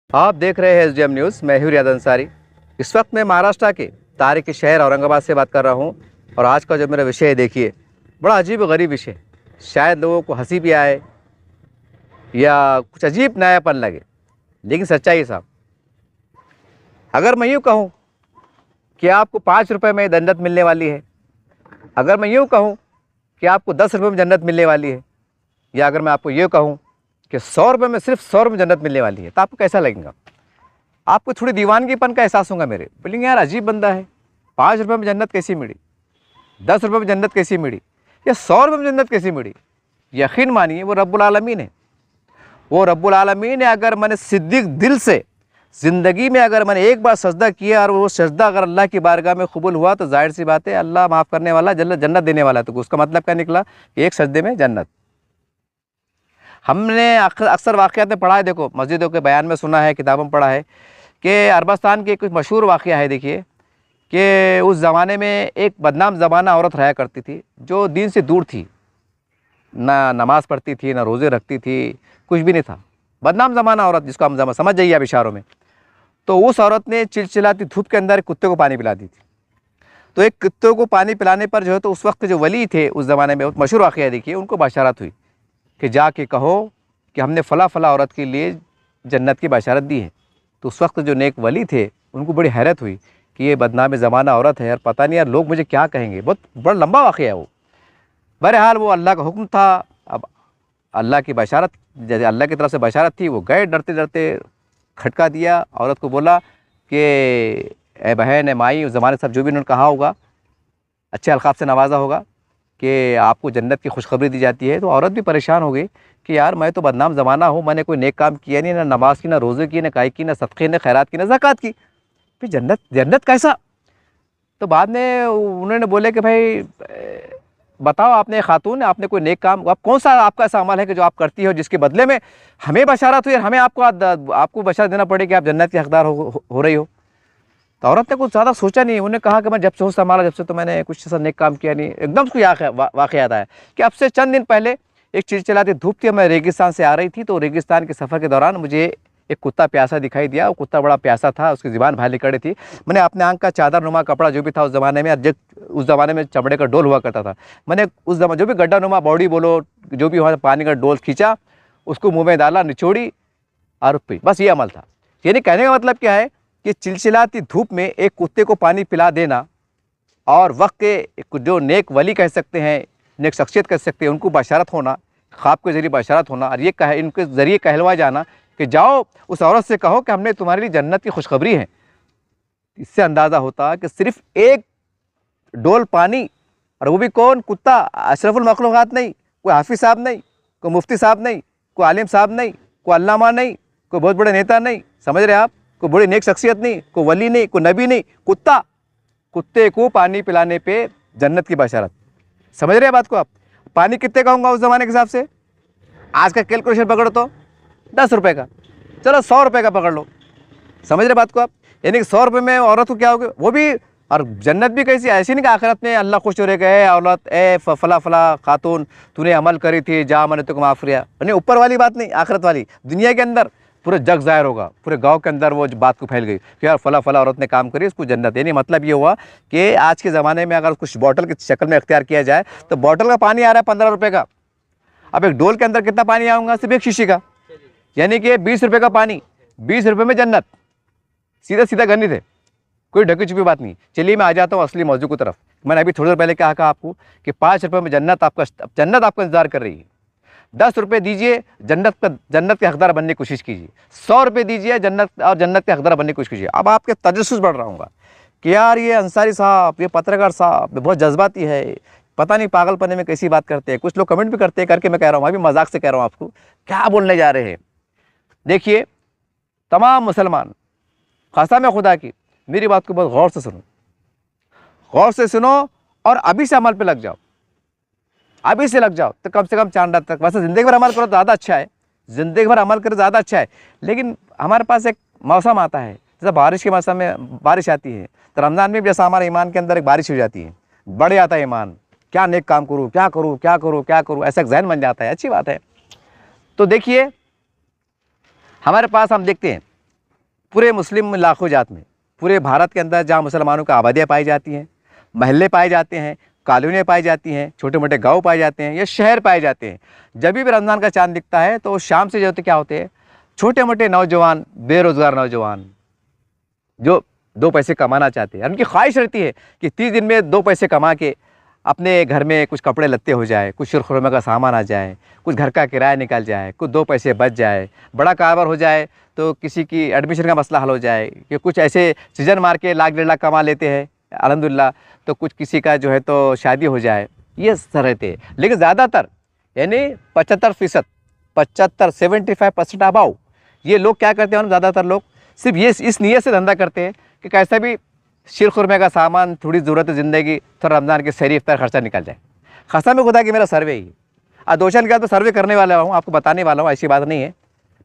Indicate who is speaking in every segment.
Speaker 1: आप देख रहे हैं एसडीएम न्यूज़। मैं हूं रियाद अंसारी। इस वक्त मैं महाराष्ट्र के तारीखी शहर औरंगाबाद से बात कर रहा हूं और आज का जो मेरा विषय है, देखिए, बड़ा अजीब व गरीब विषय। शायद लोगों को हंसी भी आए या कुछ अजीब नयापन लगे, लेकिन सच्चाई है साहब। अगर मैं यूँ कहूँ कि आपको 5 रुपये में जन्नत मिलने वाली है, अगर मैं यूँ कहूँ कि आपको 10 रुपये में जन्नत मिलने वाली है, या अगर मैं आपको ये कहूँ कि 100 रुपये में, सिर्फ 100 रुपये में जन्नत मिलने वाली है, तो आपको कैसा लगेगा? आपको थोड़ी दीवानगीपन का एहसास होगा। मेरे बोलेंगे यार अजीब बंदा है, 5 रुपये में जन्नत कैसी मिली, 10 रुपये में जन्नत कैसी मिली, या 100 रुपये में जन्नत कैसी मिली? यकीन मानिए वो रब्बुल आलमीन है। वो रब्बुल आलमीन है। अगर मैंने सिद्दीक दिल से ज़िंदगी में अगर मैंने एक बार सजदा किया और वो सजदा अगर अल्लाह की बारगाह में कबूल हुआ, तो जाहिर सी बात है अल्लाह माफ़ करने वाला, जन्नत देने वाला है। तो उसका मतलब क्या निकला कि एक सजदे में जन्नत। हमने अक्सर वाक़यात में पढ़ा है, देखो मस्जिदों के बयान में सुना है, किताबों में पढ़ा है कि अरबस्तान के कुछ मशहूर वाक़या है। देखिए कि उस ज़माने में एक बदनाम ज़माना औरत रहा करती थी, जो दीन से दूर थी, ना नमाज़ पढ़ती थी, ना रोज़े रखती थी, कुछ भी नहीं था। बदनाम ज़माना औरत, जिसको हम समझ जाइए आप इशारों में। तो उस औरत ने चिलचिलाती धूप के अंदर एक कुत्ते को पानी पिला दी थी। तो एक कुत्ते को पानी पिलाने पर जो है, तो उस वक्त जो वली थे उस ज़माने में, मशहूर वाक़या देखिए, उनको बशारत हुई कि जाके कहो कि हमने फ़ला फ़ला औरत के लिए जन्नत की बशारत दी है। तो उस वक्त जो नेक वली थे, उनको बड़ी हैरत हुई कि ये बदनाम ज़माना औरत है यार, पता नहीं यार लोग मुझे क्या कहेंगे। बहुत बड़ा लंबा वाक़या है वो। बहरहाल वो अल्लाह का हुक्म था। अब अल्लाह की बशारत, जैसे अल्लाह की तरफ से बशारत थी, वो गए डरते डरते, खटका दिया, औरत को बोला कि ए बहन, ए माई, उस ज़माने सब जो भी उन्होंने कहा होगा, अच्छे अल्क़ाब से नवाजा होगा कि आपको जन्नत की खुशखबरी दी जाती है। तो औरत भी परेशान हो गई कि यार मैं तो बदनाम ज़माना हूँ, मैंने कोई नेक काम किया नहीं, ना नमाज की, ना रोज़े की, ना काई की, ना सदक़े, ना खैरात की, ना ज़कात की, फिर जन्नत जन्नत कैसा? तो बाद में उन्होंने बोले कि भाई बताओ, आपने खातून, आपने कोई नेक काम, आप कौन सा आपका ऐसा अमल है कि जो आप करती हो जिसके बदले में हमें बशारत हुई और हमें आपको बशारत देना पड़े कि आप जन्नत के हकदार हो रही हो? तो औरत ने कुछ ज़्यादा सोचा नहीं। उन्होंने कहा कि मैं जब से होश संभाला, जब से तो मैंने कुछ ऐसा नेक काम किया नहीं। एकदम उसको वाक़या याद आया कि अब से चंद दिन पहले एक चिलचिलाती धूप थी, मैं रेगिस्तान से आ रही थी, तो रेगिस्तान के सफ़र के दौरान मुझे एक कुत्ता प्यासा दिखाई दिया। वो कुत्ता बड़ा प्यासा था, उसकी ज़ुबान बाहर निकली थी। मैंने अपने आँख का चादर नुमा कपड़ा जो भी था उस ज़माने में, उस ज़माने में चमड़े का डोल हुआ करता था, मैंने उस ज़माने जो भी गड्ढा नुमा बॉडी बोलो, जो भी हुआ, पानी का डोल खींचा, उसको मुँह में डाला, निचोड़ी और पी। बस ये अमल था। यानी कहने का मतलब क्या है कि चिलचिलाती धूप में एक कुत्ते को पानी पिला देना और वक्त के जो नेक वली कह सकते हैं, नेक शख्सियत कह सकते हैं, उनको बशारत होना, ख्वाब के ज़रिए बशारत होना, और ये इनके ज़रिए कहलवा जाना कि जाओ उस औरत से कहो कि हमने तुम्हारे लिए जन्नत की खुशखबरी है। इससे अंदाज़ा होता कि सिर्फ एक डोल पानी, और वो भी कौन? कुत्ता। अशरफुल मखलूक़ात नहीं, कोई हाफिज़ साहब नहीं, कोई मुफ्ती साहब नहीं, कोई आलिम साहब नहीं, कोई अल्लामा नहीं, कोई बहुत बड़े नेता नहीं, समझ रहे आप, कोई बड़ी नेक शख्सियत नहीं, कोई वली नहीं, कोई नबी नहीं, कुत्ता। कुत्ते को पानी पिलाने पे जन्नत की बशारत। समझ रहे हैं बात को आप? पानी कितने का होगा उस ज़माने के हिसाब से? आज का कैलकुलेशन पकड़ो तो 10 रुपये का, चलो 100 रुपये का पकड़ लो। समझ रहे बात को आप? यानी कि 100 रुपये में औरत को क्या होगा वो भी, और जन्नत भी कैसी, ऐसी नहीं कि आखिरत में अल्लाह खुश हो रहे गए, औरत ए फला फला खातून तूने अमल करी थी, जा मैंने तुझको माफ़ किया। नहीं, ऊपर वाली बात नहीं, आखिरत वाली। दुनिया के अंदर पूरे जग ज़ाहिर होगा, पूरे गांव के अंदर वो बात को फैल गई कि यार फला फला औरत ने काम करी, उसको जन्नत। यानी मतलब ये हुआ कि आज के ज़माने में अगर कुछ बॉटल की शक्ल में इख्तियार किया जाए, तो बॉटल का पानी आ रहा है 15 रुपये का। अब एक डोल के अंदर कितना पानी आऊँगा? सिर्फ एक शीशी का, यानी कि 20 रुपये का पानी, 20 रुपये में जन्नत। सीधा सीधा गणित है, कोई ढकी छुपी बात नहीं। चलिए मैं आ जाता हूँ असली मौजू की तरफ। मैंने अभी थोड़ी देर पहले कहा आपको कि 5 रुपये में जन्नत आपका इंतजार कर रही है। 10 रुपये दीजिए, जन्नत के हकदार बनने की कोशिश कीजिए। 100 रुपये दीजिए, जन्नत के हकदार बनने की कोशिश कीजिए। अब आपके तजस्सुस बढ़ रहा हूँगा कि यार ये अंसारी साहब, ये पत्रकार साहब बहुत जज्बाती है, पता नहीं पागलपने में कैसी बात करते हैं। कुछ लोग कमेंट भी करते हैं, करके मैं कह रहा हूँ, अभी मजाक से कह रहा हूँ आपको, क्या बोलने जा रहे हैं। देखिए तमाम मुसलमान, कसम है खुदा की, मेरी बात को बहुत गौर से सुनो, गौर से सुनो और अभी से अमल पे लग जाओ। अभी से लग जाओ तो कम से कम चांद तक। वैसे ज़िंदगी भर अमल करो तो ज़्यादा अच्छा है, ज़िंदगी भर अमल करो ज़्यादा अच्छा है। लेकिन हमारे पास एक मौसम आता है, जैसे बारिश के मौसम में बारिश आती है, तो रमज़ान में भी जैसा हमारे ईमान के अंदर एक बारिश हो जाती है, बढ़ जाता है ईमान, क्या नेक काम करूँ, क्या करूँ, क्या करूँ, क्या करूँ, ऐसा एक जहन बन जाता है। अच्छी बात है। तो देखिए हमारे पास हम देखते हैं पूरे मुस्लिम लाखों जात में, पूरे भारत के अंदर जहाँ मुसलमानों की आबादियाँ पाई जाती हैं, महल्ले पाए जाते हैं, कॉलोनियाँ पाई जाती हैं, छोटे मोटे गांव पाए जाते हैं या शहर पाए जाते हैं, जब भी रमज़ान का चाँद दिखता है तो शाम से जो होते क्या होते हैं, छोटे मोटे नौजवान, बेरोज़गार नौजवान जो 2 पैसे कमाना चाहते हैं, उनकी ख्वाहिश रहती है कि 30 दिन में 2 पैसे कमा के अपने घर में कुछ कपड़े लत्ते हो जाए, कुछ सुरखुरमा का सामान आ जाए, कुछ घर का किराया निकल जाए, कुछ 2 पैसे बच जाए, बड़ा कारोबार हो जाए तो किसी की एडमिशन का मसला हल हो जाए, कि कुछ ऐसे सीजन मार के लाख 1.5 लाख कमा लेते हैं अल्हम्दुलिल्लाह, तो कुछ किसी का जो है तो शादी हो जाए, ये सब रहते हैं। लेकिन ज़्यादातर यानी 75%, 75-75% अबाउ ये लोग क्या करते हैं, ज़्यादातर लोग सिर्फ ये इस नीयत से धंधा करते हैं कि कैसा भी शीर खुरमे का सामान, थोड़ी ज़रूरत है ज़िंदगी, थोड़ा रमज़ान के सहरी इफ्तार खर्चा निकल जाए। कसम खुदा कि मेरा सर्वे ही है, 2 साल के बाद तो सर्वे करने वाला हूँ, आपको बताने वाला हूँ, ऐसी बात नहीं है।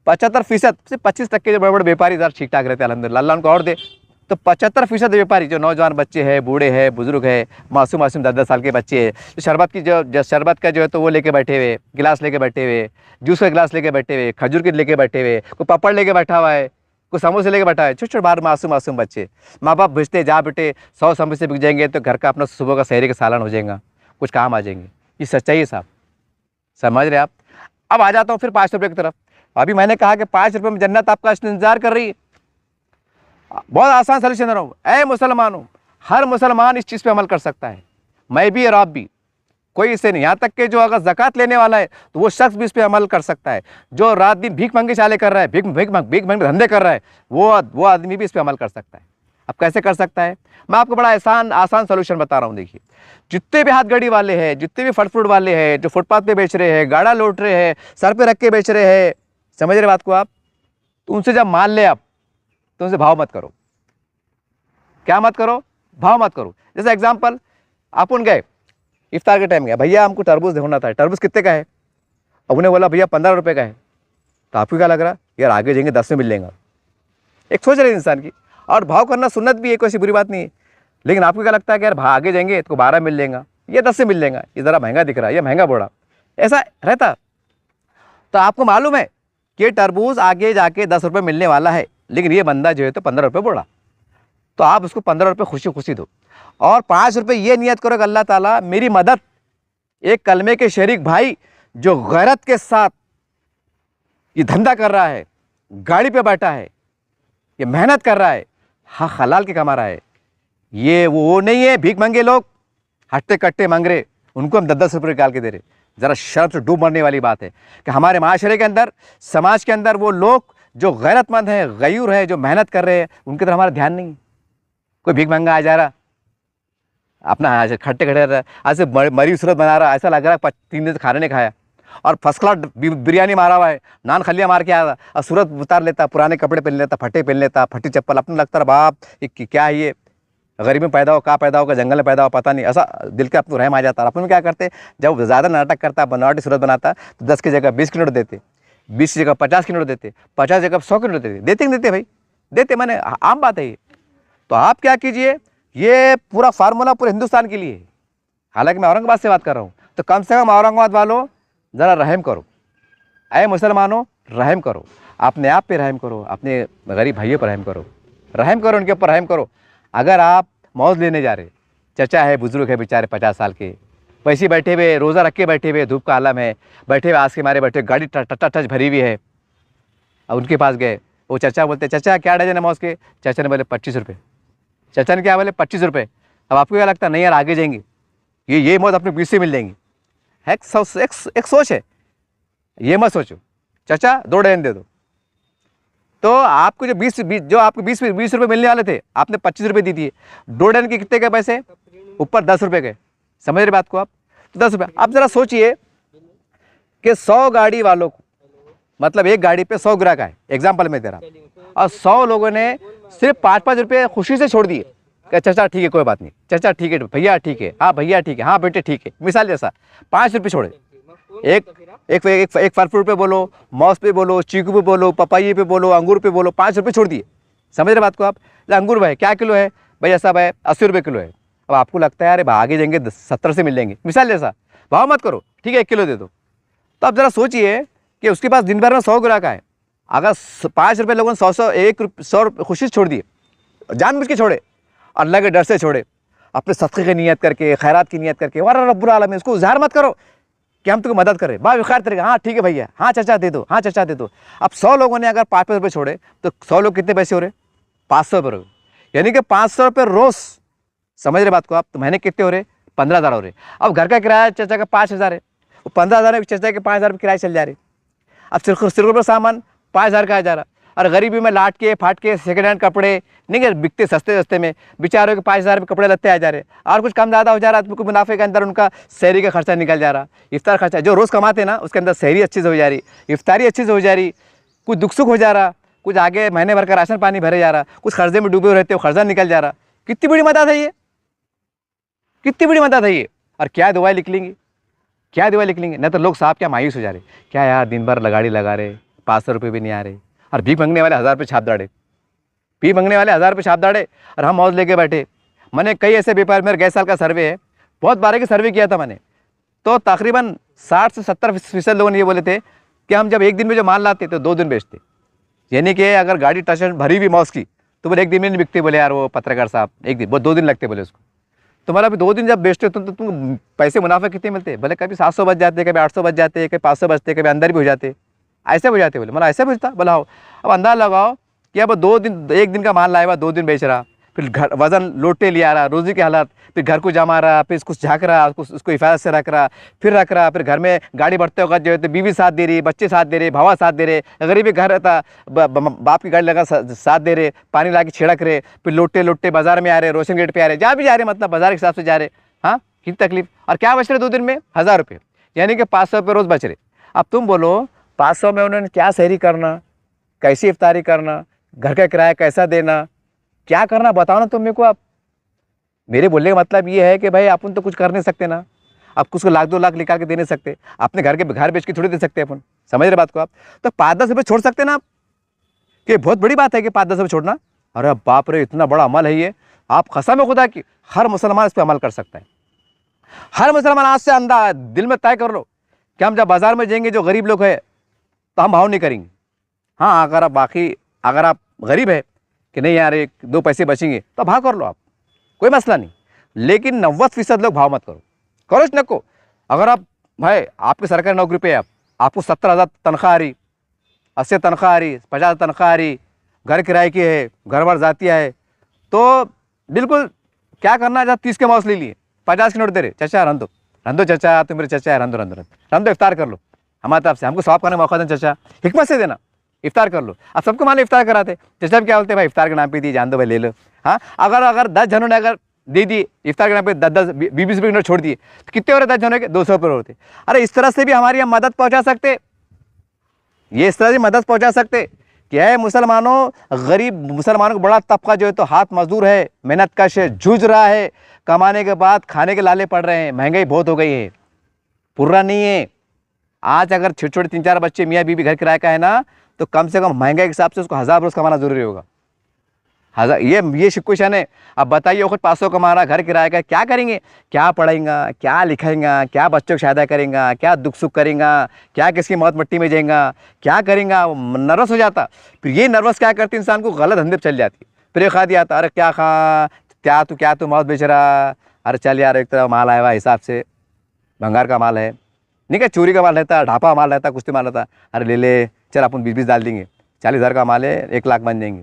Speaker 1: 75% से 25% जो बड़े बड़े व्यापारी इधर ठीक ठाक रहते हैं अल्हम्दुलिल्लाह, अल्लाह उनको और दे। तो 75% व्यापारी जो नौजवान बच्चे हैं, बूढ़े हैं, बुजुर्ग है, मासूम 10-10 साल के बच्चे हैं, जो शरबत की जो शरबत का जो है तो वो लेके बैठे हुए, गिलास लेके बैठे हुए, जूस का गिलास लेके बैठे हुए, खजूर के लेके बैठे हुए, कोई पापड़ लेके बैठा हुआ है, कुछ समोसे लेके बैठा है, छोटे छोटे बाहर मासूम बच्चे, माँ बाप भेजते जा बेटे 100 समोसे बिक जाएंगे तो घर का अपना सुबह का सहरी का सालन हो जाएगा, कुछ काम आ जाएंगे। ये सच्चाई है साहब, समझ रहे आप। अब आ जाता हूँ फिर 5 रुपये की तरफ। अभी मैंने कहा कि 5 रुपये में जन्नत आपका इंतजार कर रही है। बहुत आसान सलूशन दे रहा हूँ, ऐ मुसलमानों, हर मुसलमान इस चीज़ पे अमल कर सकता है, मैं भी और आप भी, कोई इससे नहीं। यहाँ तक कि जो अगर ज़कात लेने वाला है तो वो शख्स भी इस पे अमल कर सकता है। जो रात दिन भीख मंगे चाले कर रहा है, भीख मंगे धंधे कर रहा है, वो आदमी भी इस पे अमल कर सकता है। अब कैसे कर सकता है, मैं आपको बड़ा आसान सोल्यूशन बता रहा हूँ। देखिए, जितने भी हाथ गड़ी वाले हैं, जितने भी फल फ्रूट वाले हैं, जो फुटपाथ पे बेच रहे हैं, गाड़ा लौट रहे हैं, सर पे रख के बेच रहे हैं, समझ रहे बात को आप, तो उनसे जब मान ले आप तो उनसे भाव मत करो। क्या मत करो, भाव मत करो। जैसे एग्जाम्पल, अपन गए इफ्तार के टाइम गया, भैया हमको तरबूज होना था, तरबूज कितने का है, अब उन्हें बोला भैया 15 रुपये का है, तो आपको क्या लग रहा, यार आगे जाएंगे 10 में मिल लेगा, एक सोच रहे इंसान की। और भाव करना सुन्नत भी है, कोई ऐसी बुरी बात नहीं है, लेकिन आपको क्या लगता है कि यार आगे जाएंगे तो 12 मिल लेगा, ये 10 से मिल लेगा, ये ज़रा महंगा दिख रहा है, ये महंगा बोड़ा, ऐसा रहता। तो आपको मालूम है कि तरबूज आगे जाके 10 रुपये मिलने वाला है, लेकिन ये बंदा जो है तो 15 रुपये बोड़ा, तो आप उसको 15 रुपये खुशी खुशी दो। और 5 रुपये ये नियत करो कि अल्लाह ताला मेरी मदद, एक कलमे के शरीक भाई जो गैरत के साथ ये धंधा कर रहा है, गाड़ी पे बैठा है, ये मेहनत कर रहा है, हाँ हलाल के कमा रहा है, ये वो नहीं है भीख मंगे लोग, हट्टे कट्टे मांग रहे, उनको हम 10-10 रुपये निकाल के दे रहे। ज़रा शर्म से डूब मरने वाली बात है कि हमारे माशरे के अंदर, समाज के अंदर वो लोग जो गैरतमंद हैं, गयूर है, जो मेहनत कर रहे हैं, उनकी तरफ हमारा ध्यान नहीं। कोई भीख मंगा आ जा रहा, अपना खट्टे खट्टे ऐसे मरी सूरत बना रहा, ऐसा लग रहा है 3 दिन से खाने नहीं खाया, और फर्स्ट क्लास बिरयानी मारा हुआ है, नान खलिया मार के आया और सूरत उतार लेता, पुराने कपड़े पहन लेता, फटे पहन लेता, फटी चप्पल, अपने लगता है बाप ये क्या है, ये गरीब में पैदा हो, कहाँ पैदा होगा, जंगल में पैदा हो, पता नहीं, ऐसा दिल के अपने रहम आ जाता है। अपन में क्या करते, जब ज़्यादा नाटक करता, बनावटी सूरत बनाता, तो 10 की जगह 20 की नोट देते, 20 की जगह 50 की नोट देते, 50 की जगह 100 की नोट देते भाई, देते, मैंने आम बात है ये। तो आप क्या कीजिए, ये पूरा फार्मूला पूरे हिंदुस्तान के लिए है, हालांकि मैं औरंगाबाद से बात कर रहा हूँ, तो कम से कम औरंगाबाद वालों ज़रा रहम करो, ऐ मुसलमानों रहम करो, अपने आप पे रहम करो, अपने गरीब भाइयों पर रहम करो, उनके ऊपर रहम करो। अगर आप मौज लेने जा रहे, चचा है, बुजुर्ग है बेचारे 50 साल के, वैसे बैठे हुए, रोज़ा रख के बैठे हुए, धूप का आलम है, बैठे हुए आज के मारे बैठे, गाड़ी टच भरी हुई है, अब उनके पास गए, वो चचा बोलते चाचा क्या डजन है मौज के, चाचा ने बोले 25 रुपये, चाचा ने क्या बोले 25 रुपये। अब आपको क्या लगता है, नहीं यार आगे जाएंगे, ये मौत अपने 20 से मिल जाएंगी, एक सोच है, ये मत सोचो चाचा 2 डजन दे दो। तो आपको जो 20 रुपये मिलने वाले थे, आपने 25 रुपये दी दिए, 2 डजन के कितने के पैसे, ऊपर 10 रुपये के, समझ रहे बात को आप, तो 10 रुपये। अब जरा सोचिए कि 100 गाड़ी वालों को, मतलब एक गाड़ी पे 100 ग्राहक है, एग्जाम्पल में दे रहा, और 100 लोगों ने सिर्फ 5-5 रुपये खुशी से छोड़ दिए कि चाचा ठीक है कोई बात नहीं, चाचा ठीक है, भैया ठीक है, हाँ भैया ठीक है, हाँ बेटे ठीक है, मिसाल जैसा 5 रुपये छोड़े, एक फल फ्रूट पे बोलो, मौस पे बोलो, चीकू पे बोलो, पपाइये पे बोलो, अंगूर पे बोलो, 5 रुपये छोड़ दिए, समझ रहे बात को आप। अंगूर भाई क्या किलो है, भैया साहब है 80 रुपये किलो है। अब आपको लगता है अरे आगे जाएंगे 70 से मिल लेंगे, मिसाल जैसा, भाव मत करो, ठीक है 1 किलो दे दो। तो आप ज़रा सोचिए कि उसके पास दिन भर में 100 ग्राहक आए, अगर 5 रुपये लोगों ने 100 खुशी से छोड़ दिए, जानबूझ के छोड़े, अल्लाह के डर से छोड़े, अपने सदक़े की नियत करके, खैरात की नियत करके, वाह रब्बुल आलमीन, उसको ज़ाहिर मत करो कि हम तुमको मदद करें, बावखार तरीके, हाँ ठीक है भैया, हाँ चाचा दे दो, हाँ चाचा दे दो। अब 100 लोगों ने अगर 5 रुपये छोड़े तो 100 लोग कितने पैसे हो रहे? 500 रुपये, यानी कि 500 रुपये रोज़। समझ रहे बात को आप? तो महीने कितने हो रहे? 15,000 हो रहे। अब घर का किराया चाचा का 5,000 है, वो 15,000 में चाचा के 5,000 किराए चल जा रहे। अब सिर्फ सामान 5,000 का आ जा रहा, और गरीबी में लाट के फाट के सेकेंड हैंड कपड़े नहीं कि बिकते सस्ते सस्ते में, बेचारों के 5,000 रुपये कपड़े लत्ते आ जा रहे, और कुछ कम ज़्यादा हो जा रहा है तो मुनाफे के अंदर उनका शहरी का खर्चा निकल जा रहा, इफ्तार खर्चा जो रोज़ कमाते ना उसके अंदर शहरी अच्छी से हो जा रही, इफ्तारी अच्छी से हो जा रही, कुछ दुख सुख हो जा रहा, कुछ आगे महीने भर का राशन पानी भरे जा रहा, कुछ कर्जे में डूबे रहते हो, खर्चा निकल जा रहा। कितनी बड़ी मदद है ये, कितनी बड़ी मदद है ये। और क्या दुआएं लिख लेंगी, क्या दुआ लिख लेंगे। नहीं तो लोग साहब क्या मायूस हो जा रहे, क्या यार दिन भर लगाड़ी लगा रहे, 500 रुपये भी नहीं आ रहे, और भीख मांगने वाले 1000 रुपये छाप दाड़े, भीख मांगने वाले 1000 रुपये छाप दाड़े, और हम मौज लेके बैठे। मैंने कई ऐसे व्यापार, मेरे गए साल का सर्वे है, बहुत बारे की सर्वे किया था मैंने, तो तकरीबन 60 से 70% लोगों ने ये बोले थे कि हम जब एक दिन में जो माल लाते तो 2 दिन बेचते, यानी कि अगर गाड़ी टच भरी भी मौज की तो बोले 1 दिन में नहीं बिकते, बोले यार वो पत्रकार साहब 1 दिन, वो 2 दिन लगते बोले उसको। तुम्हारा भी 2 दिन जब बेचते हो तो तुम पैसे मुनाफा कितने मिलते? भले कभी 700 बच जाते, कभी 800 बच जाते, कभी 500 बचते, कभी अंदर भी हो जाते, ऐसे हो जाते। बोले मतलब ऐसे बचता, बोला हो। अब अंदाज़ा लगाओ कि अब 2 दिन, 1 दिन का माल लाया हुआ 2 दिन बेच रहा, फिर घर वज़न लोटे ले आ रहा, रोज़ी की हालत, फिर घर को जमा रहा, फिर इसको झाँक रहा, उसको हिफाजत से रख रहा, फिर रख रहा, फिर घर में गाड़ी बढ़ते वक्त जो है तो बीवी साथ दे रही, बच्चे साथ दे रहे, भावा साथ दे रहे, गरीबी घर रहता बाप की गाड़ी लगा साथ दे रहे, पानी ला के छिड़क रहे, फिर लोटे लोटे बाजार में आ रहे, रोशन गेट पे आ रहे, जहाँ भी जा रहे मतलब बाजार के हिसाब से जा रहे। हाँ कितनी तकलीफ। और क्या बच रहे 2 दिन में? 1000 रुपये, यानी कि 500 रुपये रोज़ बच रहे। अब तुम बोलो 500 में उन्होंने क्या सहरी करना, कैसी इफ्तारी करना, घर का किराया कैसा देना, क्या करना बताओ ना तुम मेरे को। आप मेरे बोलने का मतलब ये है कि भाई अपन तो कुछ कर नहीं सकते ना, आप कुछ को 1 लाख 2 लाख निकाल के दे नहीं सकते, अपने घर बेच के थोड़ी दे सकते अपन। समझ रहे बात को आप? तो 5-10 रुपये छोड़ सकते ना आप, कि बहुत बड़ी बात है कि 5-10 रुपये छोड़ना। अरे बाप रे, इतना बड़ा अमल है ये, आप कसम है खुदा की हर मुसलमान इस पर अमल कर सकता है। हर मुसलमान आज से अंदा दिल में तय कर लो कि हम जब बाजार में जाएंगे जो गरीब लोग है तो हम भाव नहीं करेंगे। हाँ अगर आप गरीब है कि नहीं यार 1-2 पैसे बचेंगे तो भाव कर लो आप, कोई मसला नहीं, लेकिन 90% लोग भाव मत करो नको। अगर आप भाई आपकी सरकारी नौकरी पे है, आपको 70,000 तनख्वाह आ रही, 80 तनख्वाह आ रही, 50 तनख्वाह आ रही, घर किराए की है, घर बार जातिया है, तो बिल्कुल क्या करना है, 30 के मौस ले लिए, 50 के नोट दे रहे, चाचा रंदो चाचा, तुम मेरे चाचा है, रंदो इफ्तार कर लो, हमारे तरफ से हमको सवाब करने का मौका देना चाचा, हिकमत से देना, इफ्तार कर लो। अब सबको मान लो इफ्तार कराते, चाचा क्या बोलते भाई इफ्तार के नाम पे दी, जान दो भाई ले लो। हाँ अगर 10 जनों ने अगर दे दिए इफ्तार के नाम पे 10-20 रुपये नोट छोड़ दिए तो कितने हो रहे 10 जनों के? 200 रुपये होते। अरे इस तरह से भी हमारी हम मदद पहुँचा सकते, ये इस तरह से मदद पहुँचा सकते। क्या है मुसलमानों, गरीब मुसलमानों का बड़ा तबका जो है तो हाथ मजदूर है, मेहनत कश है, जूझ रहा है, कमाने के बाद खाने के लाले पड़ रहे हैं, महंगाई बहुत हो गई है, पूरा नहीं है। आज अगर छोटे 3-4 बच्चे मियाँ बीबी घर किराए का है ना, तो कम से कम महंगाई के हिसाब से उसको 1000 रोज़ कमाना जरूरी होगा। 1000 ये सिचुएशन है। अब बताइए खुद 500 कमा रहा, घर किराए का, क्या करेंगे, क्या पढ़ेगा, क्या लिखेगा, क्या बच्चों की शादी करेगा, क्या दुख सुख करेगा, क्या किसकी मौत मट्टी में जाएगा, क्या करेगा, नर्वस हो जाता। फिर ये नर्वस क्या करती इंसान को गलत धंधे पर चल जाती। फिर एक आदमी आता, अरे क्या तू मौत बेच रहा, अरे चल यार एक तरह माल आया हुआ हिसाब से, भंगार का माल है, नहीं क्या चोरी का माल रहता, ढापा माल रहता, कुश्ती माल रहता, अरे ले ले चल अपन 20-20 डाल देंगे, 40,000 का माल है, 1 लाख बन जाएंगे।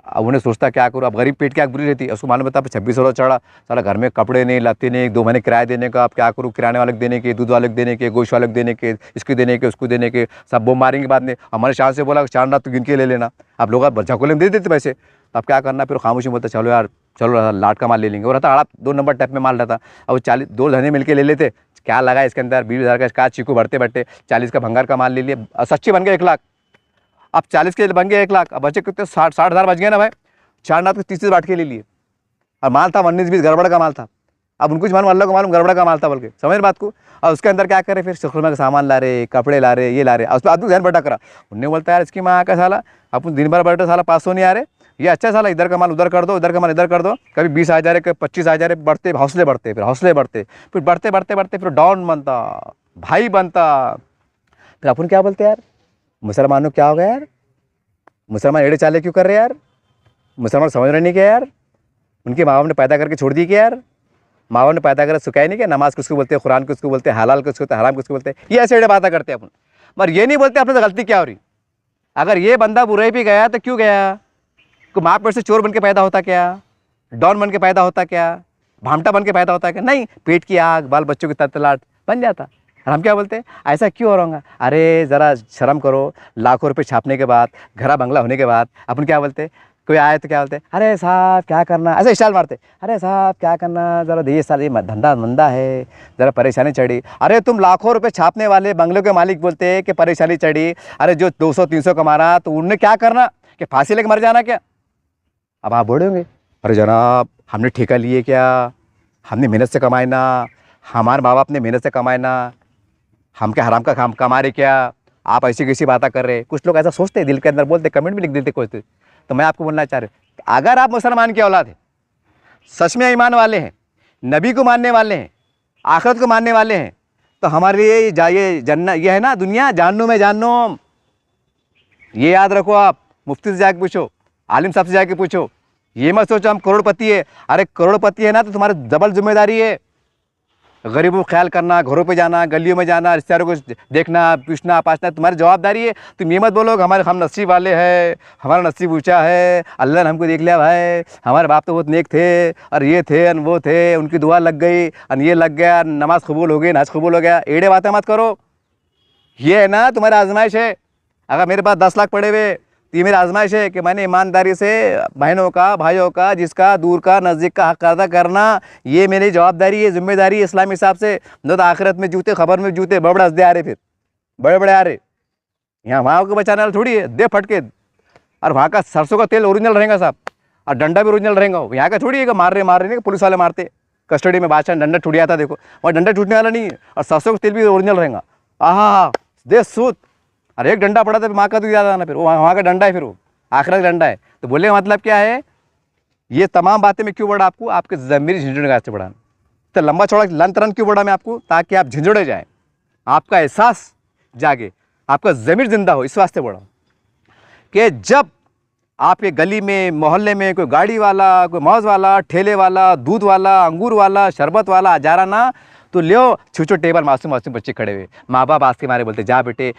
Speaker 1: अब उन्हें सोचता क्या करूँ, अब गरीब पेट क्या बुरी रहती है, उसको मालूम होता है 2600 चढ़ा, सारा घर में कपड़े नहीं, लत्ते नहीं, 2 महीने किराया देने का, अब क्या करूँ, किराने वाले देने के, दूध वाले देने के, गोश्त वाले देने के, इसको देने के, उसको देने के, सब वो मारेंगे बाद में। हमारे शाह से बोला 4 रात तो गिन के ले लेना, अब लोग झकोले में दे देते पैसे, अब क्या करना, फिर खामोशी बोलता चलो यार चलो लाट का माल ले लेंगे। वो रहता आड़ा 2 नंबर टाइप में माल रहता, अब 2 धने मिलकर ले लेते, क्या लगा इसके अंदर 20,000 का का चीकू बढ़ते 40 का भंगार का माल ले लिया, सच्ची बन गए 1 लाख। अब 40 के बन गए 1 लाख, अब बचे कितने 60,000 बच गए ना भाई, 4 रात को 30 बांट के ले लिए, और माल था 19-20 गड़बड़ का माल था। अब उनको मालूम, अल्लाह को मालूम गड़बड़ा का माल था बोल के, समझ बात को। और उसके अंदर क्या करे, फिर सुखरमा का सामान ला रहे, कपड़े ला रहे, ये ला रहे, उस पर आदमी ध्यान भटक रहा। उन्हें बोलता है यार इसकी माँ का साला, अपन दिन भर बैठे साला 500 नहीं आ रहे, ये अच्छा साला इधर का माल उधर कर दो, इधर का माल इधर कर दो, कभी 20 आ जा रहे, कभी 25 आ जा रहे, बढ़ते हौसले बढ़ते, फिर बढ़ते फिर डॉन बनता, भाई बनता। फिर अपन क्या बोलते यार, मुसलमानों क्या हो गया यार, मुसलमान एड़े चाले क्यों कर रहे यार? मुसलमान समझ रहे नहीं क्या यार? उनके माँ बाप ने पैदा करके छोड़ दी क्या यार? माँ बाप ने पैदा कर सिखाया नहीं क्या? नमाज किसको बोलते हैं, कुरान किसको बोलते हैं, हलाल किसको बोलते हैं, हराम किसको बोलते हैं? ये ऐसे एड़े बातें करते हैं अपन, मगर ये नहीं बोलते अपने से गलती क्या हो रही। अगर ये बंदा बुराई भी गया तो क्यों गया? कोई माँ पेट से चोर बन के पैदा होता क्या? डॉन बन के पैदा होता क्या? भामटा बन के पैदा होता क्या? नहीं, पेट की आग, बाल बच्चों की तड़तड़ाहट बन जाता। और हम क्या बोलते हैं, ऐसा क्यों हो रहा? अरे ज़रा शर्म करो, लाखों रुपए छापने के बाद, घरा बंगला होने के बाद अपन क्या बोलते हैं? कोई आए तो क्या बोलते हैं, अरे साहब क्या करना, ऐसे स्टाइल मारते, अरे साहब क्या करना, ज़रा ये साल ये धंधा मंदा है, ज़रा परेशानी चढ़ी। अरे तुम लाखों रुपए छापने वाले बंगलों के मालिक बोलते हैं कि परेशानी चढ़ी। अरे जो 200-300 कमा रहा तो उनने क्या करना, कि फांसी लेके मर जाना क्या? अब आप बोलोगे, अरे जनाब हमने ठेका लिए क्या, हमने मेहनत से कमाए ना, हमारे माँ बाप ने मेहनत से कमाए ना, हम क्या हराम का काम कमा रहे क्या? आप ऐसी कैसी बातें कर रहे? कुछ लोग ऐसा सोचते हैं, दिल के अंदर बोलते, कमेंट भी लिख देते कुछ। तो मैं आपको बोलना चाह रहा, अगर आप मुसलमान की औलाद हैं, सच में ईमान वाले हैं, नबी को मानने वाले हैं, आखिरत को मानने वाले हैं, तो हमारे लिए ये जन्नत ये है ना दुनिया, जहन्नुम में जहन्नुम। ये याद रखो। आप मुफ्ती से जाके पूछो, आलिम साहब से जाके पूछो, ये मत सोचो हम करोड़पति है। अरे करोड़पति है ना तो तुम्हारी डबल जिम्मेदारी है, गरीबों का ख्याल करना, घरों पे जाना, गलियों में जाना, रिश्तेदारों को देखना, पूछना पाछना तुम्हारी जवाबदारी है। तुम ये मत बोलो कि हम नसीब वाले हैं, हमारा नसीब ऊँचा है, अल्लाह ने हमको देख लिया भाई, हमारे बाप तो बहुत नेक थे और ये थे और वो थे, उनकी दुआ लग गई और ये लग गया, नमाज कबूल हो गई, नाज कबूल हो गया। एड़े बातें मत करो। ये है ना तुम्हारी आजमाइश है। अगर मेरे पास 10 लाख पड़े हुए तो ये मेरी आजमाइश है कि मैंने ईमानदारी से बहनों का, भाइयों का, जिसका दूर का नज़दीक का हक अदा करना, ये मेरी जवाबदारी है, जिम्मेदारी है इस्लामी हिसाब से। न तो आखिरत में जूते, खबर में जूते, बड़े बड़े हंसदे आ रहे, फिर बड़े बड़े आ रहे। यहाँ वहाँ को बचाने वाला थोड़ी है, दे फटके। और वहाँ का सरसों का तेल ओरिजिनल रहेगा साहब, और डंडा भी ओरिजिनल रहेगा। यहाँ का थोड़ी है कि मार रहे नहीं, पुलिस वाले मारते, कस्टडी में बादशाह डंडा टूट आता, देखो वहाँ डंडा टूटने वाला नहीं है, और सरसों का तेल भी ओरिजिनल रहेगा। हाँ दे सूत। और एक डंडा पड़ा था माँ का तो याद आना, फिर वो वहाँ का डंडा है, फिर वो आखिरत का डंडा है। तो बोले मतलब क्या है, ये तमाम बातें मैं क्यों बढ़ा आपको, आपके ज़मीरी झिझड़ने से बढ़ाना। तो लंबा चौड़ा लन तरन क्यों बढ़ा मैं आपको, ताकि आप झिझड़े जाएँ, आपका एहसास जागे, आपका ज़मीर जिंदा हो, इस वास्ते बढ़ा कि जब आपके गली में, मोहल्ले में कोई गाड़ी वाला, कोई मौज वाला, ठेले वाला, दूध वाला, अंगूर वाला, शरबत वाला आ जा रहा ना, तो लियो छूछो टेबल, मासूम मासूम बच्चे खड़े हुए, माँ बाप आज के मारे बोलते, जा बेटे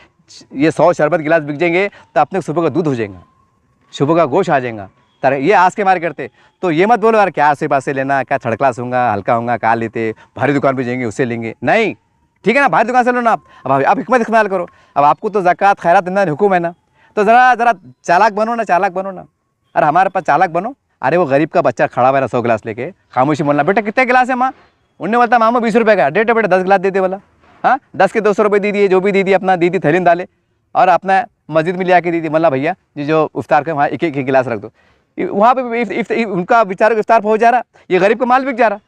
Speaker 1: ये 100 शरबत गिलास बिक जाएंगे तो अपने सुबह का दूध हो जाएगा, सुबह का गोश्त आ जाएगा। तरह ये आज के मारे करते। तो ये मत बोलो यार क्या से पास से लेना, क्या थर्ड क्लास होगा, हल्का होगा, कहाँ लेते, भारी दुकान पे जाएंगे उससे लेंगे, नहीं, ठीक है ना, भारी दुकान से लो ना आप। अब हिकमत इस्तेमाल करो। अब आपको तो ज़कात खैरात देना हुक्म है ना, तो ज़रा चालाक बनो ना, चालाक बनो ना। अरे हमारे पास चालाक बनो। अरे वो गरीब का बच्चा खड़ा हुआ है 100 गिलास लेके, खामोशी बोलना, बेटा कितने गिलास है माँ? उन्हें बोलता मामा 20 रुपये का, डेटे बेटा 10 गिलास दे दे बोला। हाँ 10 के 200 रुपये दी दिए, जो भी दी दी अपना दी थी, थैली में डाले और अपना मस्जिद में ले आके दी थी, मल्ला भैया जी जो इफ्तार के वहाँ एक एक गिलास रख दो। वहाँ पे उनका बेचारे को इफ्तार हो जा रहा, ये गरीब का माल बिक जा रहा।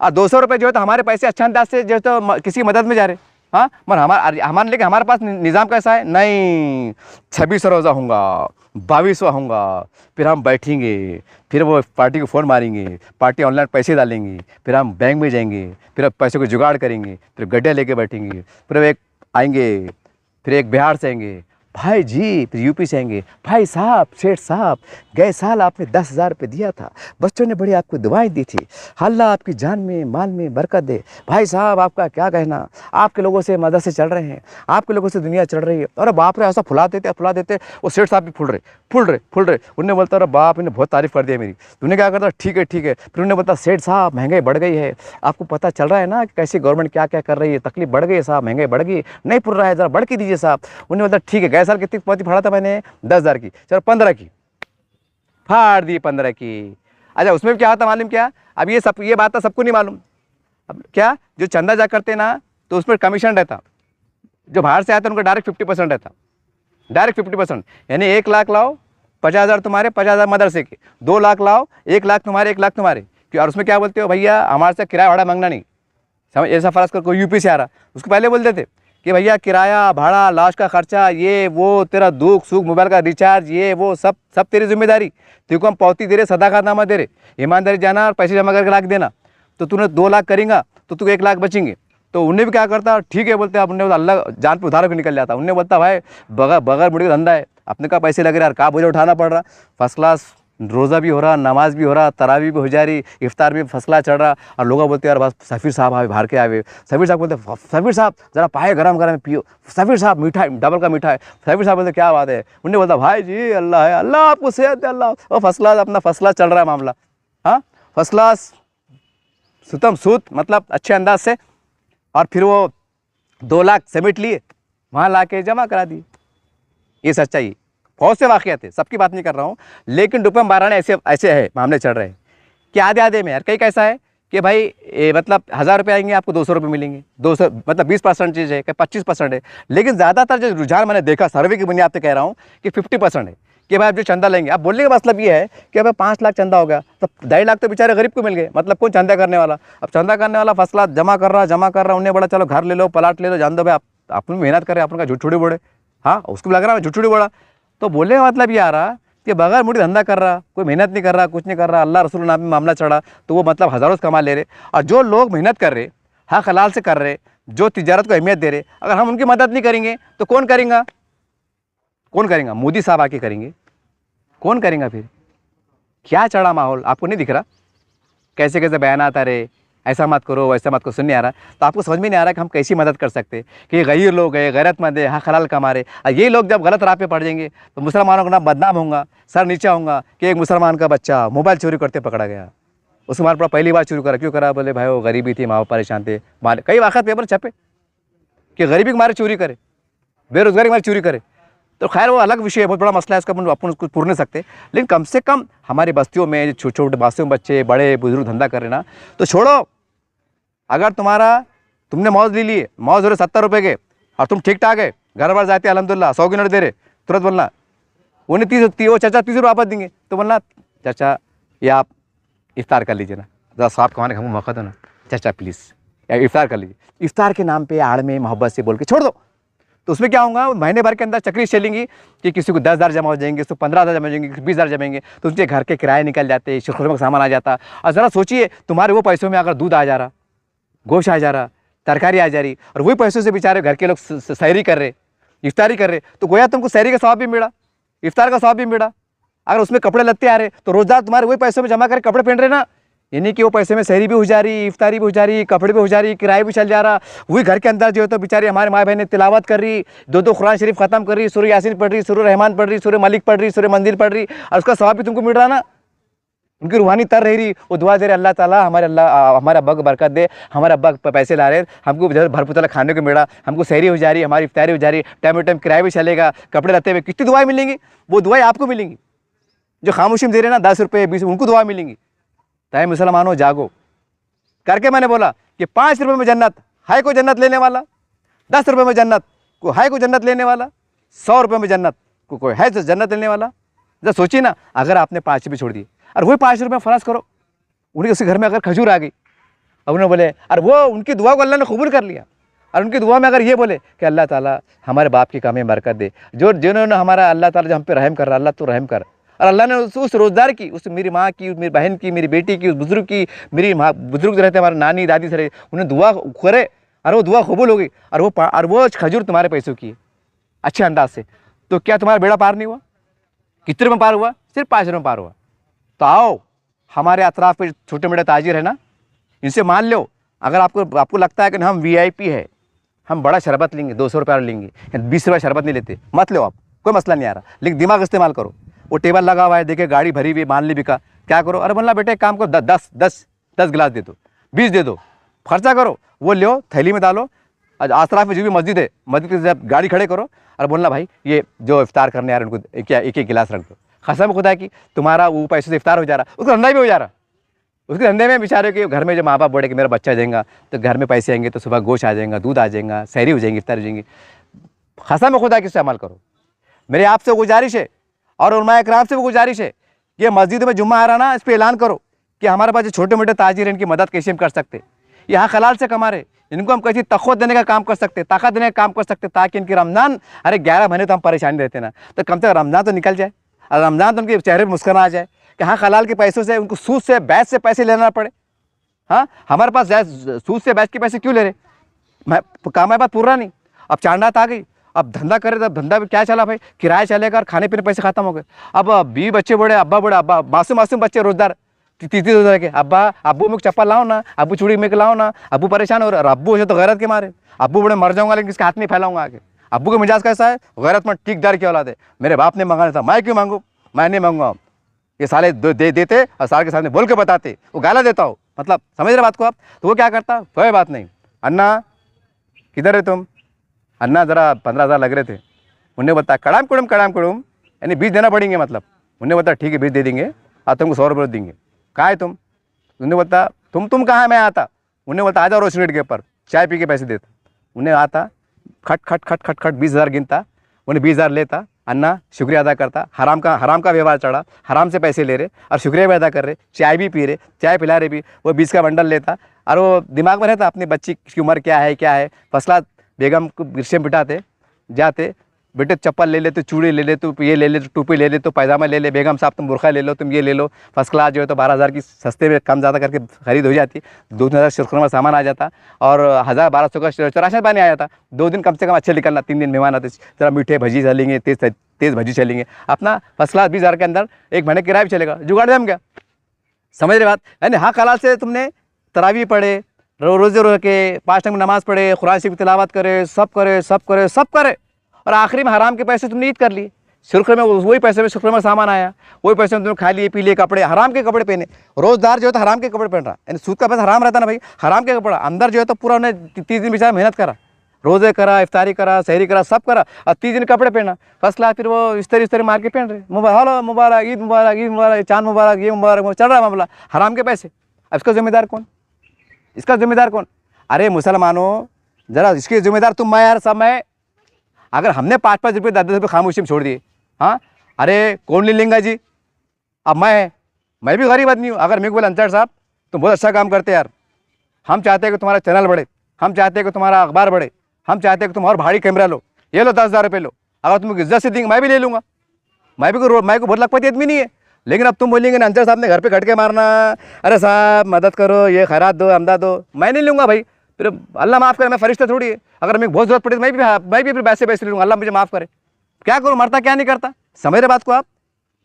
Speaker 1: और 200 रुपये जो है तो हमारे पैसे अच्छे अंदाज से जो है तो किसी की मदद में जा रहे। हाँ मगर हमारे लेकिन हमारे पास निज़ाम कैसा है, नहीं 26 रोज़ा होगा, 22वां होगा, फिर हम बैठेंगे, फिर वो पार्टी को फ़ोन मारेंगे, पार्टी ऑनलाइन पैसे डालेंगे, फिर हम बैंक में जाएंगे, फिर पैसे को जुगाड़ करेंगे, फिर गड्ढे लेके बैठेंगे, फिर एक आएंगे, फिर एक बिहार से आएंगे भाई जी, फिर यूपी से आएंगे भाई साहब, सेठ साहब गए साल आपने 10,000 रुपये दिया था, बच्चों ने बड़ी आपको दुआएं दी थी, अल्लाह आपकी जान में माल में बरकत दे। भाई साहब आपका क्या कहना, आपके लोगों से मदद से चल रहे हैं, आपके लोगों से दुनिया चल रही है। अरे बाप रे, ऐसा फुला देते वो सेठ साहब भी फुल रहे। उन्हें बोलता अरे बाप इन्हें बहुत तारीफ़ कर दिया मेरी। तूने क्या करता, ठीक है। फिर उन्हें बोलता सेठ साहब महंगाई बढ़ गई है, आपको पता चल रहा है ना कि कैसे गवर्नमेंट क्या क्या कर रही है, तकलीफ बढ़ गई है साहब, महंगाई बढ़ गई, नहीं पुर रहा है, ज़रा बढ़ के दीजिए साहब। उन्हें बोलता ठीक है, गए साल कितनी पौती फाड़ा था मैंने, 10,000 की, चलो 15 की फाड़ दी, 15 की। अच्छा उसमें क्या होता मालूम क्या, अब ये बात तो सबको नहीं मालूम। अब क्या जो चंदा जा करते ना तो उस पर कमीशन रहता, जो बाहर से आता है उनका डायरेक्ट 50% रहता, डायरेक्ट 50%। यानी 1 लाख लाओ 50,000 तुम्हारे, 50,000 मदरसे के, 2 लाख लाओ 1 लाख तुम्हारे, 1 लाख तुम्हारे। क्यों, और उसमें क्या बोलते हो भैया हमारे से किराया भाड़ा मांगना नहीं। समझ, ऐसा फर्ज कर कोई यूपी से आ रहा, उसको पहले बोल देते कि भैया किराया भाड़ा, लाश का खर्चा, ये वो तेरा दुख सुख, मोबाइल का रिचार्ज, ये वो सब तेरी जिम्मेदारी। तेरे को हम पौती दे रहे, सदाकतनामा दे रहे, ईमानदारी जाना और पैसे जमा करके लाख देना। तो तूने 2 लाख करेंगा तो तू 1 लाख बचेंगे। तो उन्हें भी क्या करता, ठीक है बोलते, आप उन्हें अल्लाह जान पे उधार भी निकल जाता। उन्हें बोलता भाई बगैर मुड़ी का धंधा है, अपने का पैसे लग रहे यार, कहाँ बोझा उठाना पड़ रहा। फर्स्ट क्लास रोज़ा भी हो रहा, नमाज भी हो रहा, तरावी भी हो जा रही, इफ्तार भी फर्स्ट क्लास चढ़ रहा। और लोग बोलते यार बस सफ़ीर साहब आए, बाहर के आए। सफ़ीर साहब बोलते सफ़ीर साहब ज़रा पाए गरम गरम पियो, सफ़ीर साहब मीठा डबल का मीठा है। सफ़ीर साहब बोलते क्या बात है, उन्हें बोलता भाई जी अल्लाह है, अल्लाह आपको सेहत दे, अल्लाह। और फर्स्ट क्लास, अपना फर्स्ट क्लास चल रहा है मामला। हाँ, फर्स्ट क्लास सुतम सूत, मतलब अच्छे अंदाज से। और फिर वो 2 लाख समेट लिए, वहाँ ला के जमा करा दिए। ये सच्चाई, बहुत से वाक़यात थे, सबकी बात नहीं कर रहा हूँ, लेकिन डुपम बाराने ऐसे ऐसे है मामले चल रहे हैं कि आधे आधे में यार। कई कैसा है कि भाई मतलब 1000 रुपये आएंगे, आपको 200 रुपये मिलेंगे। 200 मतलब 20% चीज़ है, 25% है। लेकिन ज़्यादातर जो रुझान मैंने देखा, सर्वे की बुनियाद पर कह रहा हूँ कि 50% है कि भाई आप जो चंदा लेंगे। आप बोलने का मतलब ये है कि भाई 5 लाख चंदा हो गया, तो 2.5 लाख तो बेचारे गरीब को मिल गए। मतलब कौन चंदा करने वाला? अब चंदा करने वाला फर्स्ट क्लास जमा कर रहा, उन्हें बोला चलो घर ले लो, प्लाट ले लो, जान दो भाई, आप अपनी मेहनत करें, अपन का झूठ छोड़ी बोले। हाँ, उसको लग रहा है झूठ छोड़ी बोला। तो बोलने का मतलब ये आ रहा कि बगैर मुड़ी धंधा कर रहा, कोई मेहनत नहीं कर रहा, कुछ नहीं कर रहा, अल्लाह रसूल नाम में मामला चढ़ा, तो वो मतलब हज़ारों कमा ले रहे। और जो लोग मेहनत कर रहे, हाँ हलाल से कर रहे, जो तिजारत को अहमियत दे रहे, अगर हम उनकी मदद नहीं करेंगे तो कौन करेगा? कौन करेगा? मोदी साहब आके करेंगे, कौन करेगा? फिर क्या चढ़ा माहौल, आपको नहीं दिख रहा? कैसे कैसे बयान आता रहे, ऐसा मत करो, वैसा मत करो, सुन नहीं आ रहा। तो आपको समझ में नहीं आ रहा कि हम कैसी मदद कर सकते कि गरीब लोग है, गैरतमंद है, हाँ हलाल कमा रहे। और ये लोग जब गलत राह पे पड़ जाएंगे तो मुसलमानों का नाम बदनाम होगा, सर नीचा होगा कि एक मुसलमान का बच्चा मोबाइल चोरी करते पकड़ा गया। उसको मार पड़ा, पहली बार चोरी करा, क्यों करा? बोले भाई वो गरीबी थी, माँ बाप परेशान थे, मारे। कई वक्त पेपर छपे कि गरीबी के मारे चोरी करे, बेरोजगारी के मारे चोरी करे। तो खैर वो अलग विषय है, बहुत बड़ा मसला है, उसका अपन उसको पूर नहीं सकते। लेकिन कम से कम हमारी बस्तियों में छोटे छोटे बस्तियों में बच्चे बड़े बुजुर्ग धंधा कर रहे ना, तो छोड़ो। अगर तुमने मौज ले लिए, मौज हो रहे 70 रुपये के, और तुम ठीक ठाक है, घर बार जाते अलहमदुलिल्लाह, 100 की नोट दे रहे, तुरंत बोलना उन्हें 30, वो चाचा 30 रुपये वापस देंगे, तो बोलना चाचा ये आप इफ्तार कर लीजिए ना, ज़रा साहब कमाने का हमको मौका दो ना चाचा प्लीज़, या इफ्तार कर लीजिए। इफ्तार के नाम पे आड़ में मोहब्बत से बोल के छोड़ दो। तो उसमें क्या होगा, महीने भर के अंदर चक्री चलेंगी कि किसी को 10,000 जमा हो जाएंगे, किसी को 15,000 जमा हो जाएंगे, 20,000 जमेंगे, तो उनके घर के किराए निकल जाते, शुक्र का सामान आ जाता। और ज़रा सोचिए, तुम्हारे वो पैसों में अगर दूध आ जा रहा, गोश्त आ जा रहा, तरकारी आ जा रही, और वही पैसों से बेचारे घर के लोग सहरी कर रहे, इफ्तारी कर रहे, तो गोया तुमको सहरी का सवाब भी मिला, इफ्तार का सवाब भी मिला। अगर उसमें कपड़े लत्ते आ रहे तो रोज़गार तुम्हारे वही पैसों में जमा करके कपड़े पहन रहे ना, यानी कि वो पैसे में सहरी भी हो जा रही, इफ्तारी भी हो जा रही, कपड़े भी हो जा रही, किराए भी चल जा रहा। वही घर के अंदर जो है तो बेचारी हमारे माँ बहनें तिलावत कर रही, 2 कुरान शरीफ ख़त्म कर रही, सूरह यासीन पढ़ रही, सूरह रहमान पढ़ रही, सूरह मलिक पढ़ रही, सूरह मंजिल पढ़ रही, और उसका सवाब भी तुमको मिल रहा ना। उनकी रूहानी तर रह रही, वो दुआ दे रहे अल्लाह ताला हमारे अब्बा को बरकत दे, हमारे अब्बा पैसे ला रहे, हमको भरपूर खाने को मिला, हमको सहरी हो जा रही, हमारी इफ्तारी हो जा रही, टाइम टाइम किराया भी चलेगा, कपड़े लत्ते में, कितनी दुआएं मिलेंगी? वो दुआएं आपको मिलेंगी जो खामोशी में दे रहे ना 10 रुपये 20, उनको दुआ मिलेंगी। ताए मुसलमानों जागो करके मैंने बोला कि 5 रुपये में जन्नत है को जन्नत लेने वाला, 10 रुपये में जन्नत को है को जन्नत लेने वाला, 100 रुपये में जन्नत को कोई है जन्नत लेने वाला। जरा सोचिए ना, अगर आपने 5 रुपये छोड़ दिए और वही 5 रुपये फराज करो, उनके उसके घर में अगर खजूर आ गई, और उन्होंने बोले, और वो उनकी दुआ को अल्लाह ने कबूल कर लिया, और उनकी दुआ में अगर ये बोले कि अल्लाह ताला हमारे बाप की कामें बरकत दे, जो जिन्होंने हमारा अल्लाह ताला जो हम पे रहम कर रहा, अल्लाह तू रहम कर। और अल्लाह ने उस रोज़गार की, उस मेरी माँ की, मेरी बहन की, मेरी बेटी की, उस बुजुर्ग की, मेरी माँ बुजुर्ग जो रहते हमारे नानी दादी से रहे, उन्हें दुआ करे और वो दुआ कबूल हो गई, और वो खजूर तुम्हारे पैसों की है अच्छे अंदाज से, तो क्या तुम्हारा बेड़ा पार नहीं हुआ? कितने रुपये पार हुआ? सिर्फ 5 रुपये पार हुआ। तो आओ, हमारे अतराफ़ पे छोटे मोटे ताजिर है ना, इनसे मान लो। अगर आपको लगता है कि हम VIP है, हम बड़ा शरबत लेंगे, 200 रुपये लेंगे, 20 रुपये शरबत नहीं लेते, मत लो आप, कोई मसला नहीं आ रहा, लेकिन दिमाग इस्तेमाल करो। वो टेबल लगा हुआ है, देखे गाड़ी भरी हुई, मान ली बिका, क्या करो? अरे बोलना बेटे काम करो, 10 गिलास दे दो, 20 दे दो, खर्चा करो, वो लो थैली में डालो, आसराफ में जो भी मस्जिद है, मस्जिद के जब गाड़ी खड़े करो, और बोलना भाई ये जो इफ्तार करने आ रहे हैं उनको एक गिलास रख दो। कसम खुदा की तुम्हारा वो पैसे से इफ्तार हो जा रहा, उसका धंधा भी हो जा रहा। उसके धंधे में बेचारे के घर में जो माँ बाप बोले कि मेरा बच्चा जाएगा, तो घर में पैसे आएंगे, तो सुबह गोश्त आ जाएगा, दूध आ जाएगा, सहरी हो जाएंगी, इफ्तार हो जाएंगी। कसम खुदा की इस्तेमाल करो। मेरे आपसे गुजारिश है और उलमाए किराम से भी गुजारिश है, ये मस्जिद में जुम्मा आ रहा ना, इस पर ऐलान करो कि हमारे पास जो छोटे मोटे ताजिर हैं, इनकी मदद कैसे हम कर सकते, यहाँ हलाल से कमा रहे, इनको हम कैसी तक़व्वुत देने का काम कर सकते, ताकत देने का काम कर सकते, ताकि इनकी रमज़ान, अरे 11 महीने तो हम परेशानी रहते ना, तो कम से कम रमज़ान तो निकल जाए, और रमज़ान तो उनके चेहरे पर मुस्कुरा आ जाए कि हाँ हलाल के पैसों से उनको सूद से बैच से पैसे लेना पड़े। हाँ, हमारे पास सूद से बैच के पैसे क्यों ले रहे? मैं काम है बात पूरा नहीं। अब चांडात आ गई, अब धंधा करे तब धंधा भी क्या चला भाई, किराया चलेगा और खाने पीने पैसे खत्म हो गए। अब बीवी बच्चे बड़े, अब्बा बड़े, अब्बा मासूम मासूम बच्चे रोजगार 30-30 हज़ार के, अब्बा अब्बू में चप्पल लाओ ना, अब्बू चूड़ी में लाओ ना, अब्बू परेशान हो रहा है। अब्बू है तो गैरत के मारे, अब्बू बड़े मर जाऊंगा लेकिन किसके हाथ नहीं फैलाऊंगा आगे। अब्बू का मिजाज कैसा है, गैरतमंद ठीकदार की औलाद है, मेरे बाप ने मंगाना था मैं क्यों मांगू, मैं नहीं मांगूंगा। ये साले देते और साल के सामने बोल के बताते, वो गाला देता हो, मतलब समझ रहे बात को आप। तो वो क्या करता, कोई बात नहीं, अन्ना किधर है तुम, अन्ना ज़रा 15,000 लग रहे थे। उन्हें बता कड़ाम कुड़म यानी बीज देना पड़ेंगे, मतलब उन्हें बता ठीक है बीज दे देंगे और तुमको 100 रुपये देंगे। कहाँ है तुम, उन्हें बता तुम कहाँ है, मैं आता। उन्हें बता आ जाओ रोशनी के ऊपर चाय पी के पैसे देता। उन्हें आता खट खट खट खट खट 20,000 गिनता, उन्हें 20,000 लेता, अन्ना शुक्रिया अदा करता। हराम का व्यवहार चढ़ा, हराम से पैसे ले रहे और शुक्रिया भी अदा कर रहे, चाय भी पी रहे, चाय पिला रहे भी। वो 20 का बंडल लेता और वो दिमाग में रहता अपनी बच्ची की उम्र क्या है। फसला बेगम को रिक्शे में बिठाते, जाते, बेटे चप्पल ले ले तो, चूड़ी ले ले तो, ये ले ले तो, टोपी ले ले तो, पैजामा ले ले, बेगम साहब तुम बुरखा ले लो, तुम ये ले लो। फर्स्ट क्लास जो है तो 12,000 की सस्ते में कम ज़्यादा करके खरीद हो जाती, 2,000 शुक्र में सामान आ जाता और 1,000-1,200 का राशन पानी आ जाता। 2 दिन कम से कम अच्छे निकलना, 3 दिन मेहमान आते, जरा मीठे भजी चलेंगे, तेज़ भजी चलेंगे, अपना फर्स्ट क्लास 20,000 के अंदर 1 महीने किराया भी चलेगा, जुगाड़ जम गया। समझ रहे बात, यानी हाँ कलाल से तुमने तरावी पढ़े, रोज़े रो के 5 टाइम नमाज़ पढ़े, कुरान शरीफ की तिलावत करे, सब करे और आखिरी में हराम के पैसे तुमने ईद कर लिए। शुक्र में वही पैसे में शुक्र में सामान आया, वही पैसे में तुमने खा लिए पी लिए, कपड़े हराम के कपड़े पहने। रोजदार जो है तो हराम के कपड़े पहन रहा, यानी सूद का पैसा हराम रहता ना भाई, हराम के कपड़ा अंदर जो है तो पूरा उन्हें 30 दिन बेचारा मेहनत करा, रोज़े करा, इफ्तारी करा, सहरी करा, सब करा और 30 दिन कपड़े पहना फर्स्ट क्लास। फिर वो इस तरह मार के पहन रहे, मुबारक मुबारक, ईद मुबारक, चांद मुबारक, ये मुबारक, चल रहा मामला हराम के पैसे। अब इसका जिम्मेदार कौन, इसका जिम्मेदार कौन? अरे मुसलमानों जरा इसके जिम्मेदार तुम, मैं यार सब मैं। अगर हमने 5-5 रुपये 10-10 रुपये खामोशी में छोड़ दिए, हाँ अरे कौन ले लेंगा जी। अब मैं भी गरीब आदमी हूँ, अगर मेरे को बोले अंसार साहब तुम बहुत अच्छा काम करते यार, हम चाहते हैं कि तुम्हारा चैनल बढ़े, हम चाहते हैं कि तुम्हारा अखबार बढ़े, हम चाहते हैं कि तुम और भारी कैमरा लो, ये लो 10,000 रुपये लो, अगर तुम इज्जत से देंगे मैं भी ले लूँगा। मैं को बहुत लखपति आदमी नहीं है, लेकिन अब तुम बोलेंगे ना अंसार साहब ने घर पे खटके मारना, अरे साहब मदद करो, ये खैरात दो, अमदा दो, मैं नहीं लूँगा भाई। फिर अल्लाह माफ़ करे, मैं फरिश्ता थोड़ी है, अगर मेरे बहुत जरूरत पड़ी तो मैं भी फिर पैसे ले लूँगा, अल्लाह मुझे माफ़ करे। क्या करूँ, मरता क्या नहीं करता। समझ रहे बात को आप,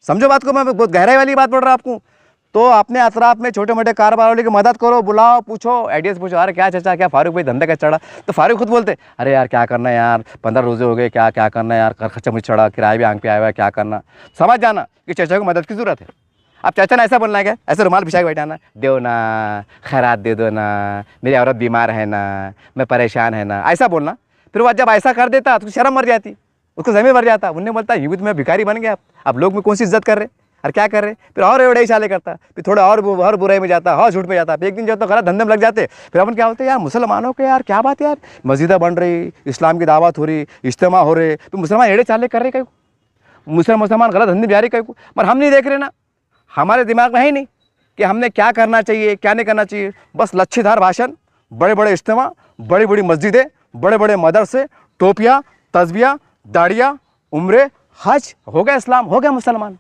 Speaker 1: समझो बात को, मैं बहुत गहराई वाली बात बोल रहा आपको। तो अपने अतराफ में छोटे मोटे कारोबार वाले की मदद करो, बुलाओ, पूछो, आइडियाज़ पूछो। अरे क्या चाचा, क्या फारूक भाई धंधा क्या चढ़ा, तो फारूक खुद बोलते अरे यार क्या करना है यार, 15 रोज़े हो गए, क्या करना है यार, खर्चा मुझे चढ़ा, किराया भी आंख पे आया हुआ है, क्या करना। समझ जाना कि चाचा को मदद की ज़रूरत है। अब चाचा ने ऐसा बोलना है क्या, ऐसे रुमाल बिछा के बैठाना, दो ना खैरात दे दो ना, मेरी औरत बीमार है ना, मैं परेशान है ना, ऐसा बोलना। फिर वह जब ऐसा कर देता तो शर्म मर जाती, उसको ज़मीन मर जाता। उन्हें बोलता यूँ तो मैं भिखारी बन गया, अब लोग में कौन सी इज्जत कर रहे और क्या कर रहे। फिर और एवढे चाले करता, फिर थोड़ा और बुराई में जाता, और झूठ में जाता। एक दिन जो तो गलत धंधे में लग जाते। फिर अपन क्या होते यार, मुसलमानों के यार क्या बात है यार, मस्जिदा बन रही, इस्लाम की दावत हो रही, इज्तिमा हो रहे, तो मुसलमान एड़े चाले कर रहे, कहीं मुसलमान गलत धंधे में जा रहे कहीं को, पर हम नहीं देख रहे ना, हमारे दिमाग में है ही नहीं कि हमने क्या करना चाहिए क्या नहीं करना चाहिए। बस लच्छीदार भाषण, बड़े बड़े इज्तिमा, बड़ी बड़ी मस्जिदें, बड़े बड़े मदरसे, टोपियाँ, तस्बियाँ, दाढ़ियाँ, उम्रे, हज, हो गया इस्लाम, हो गया मुसलमान।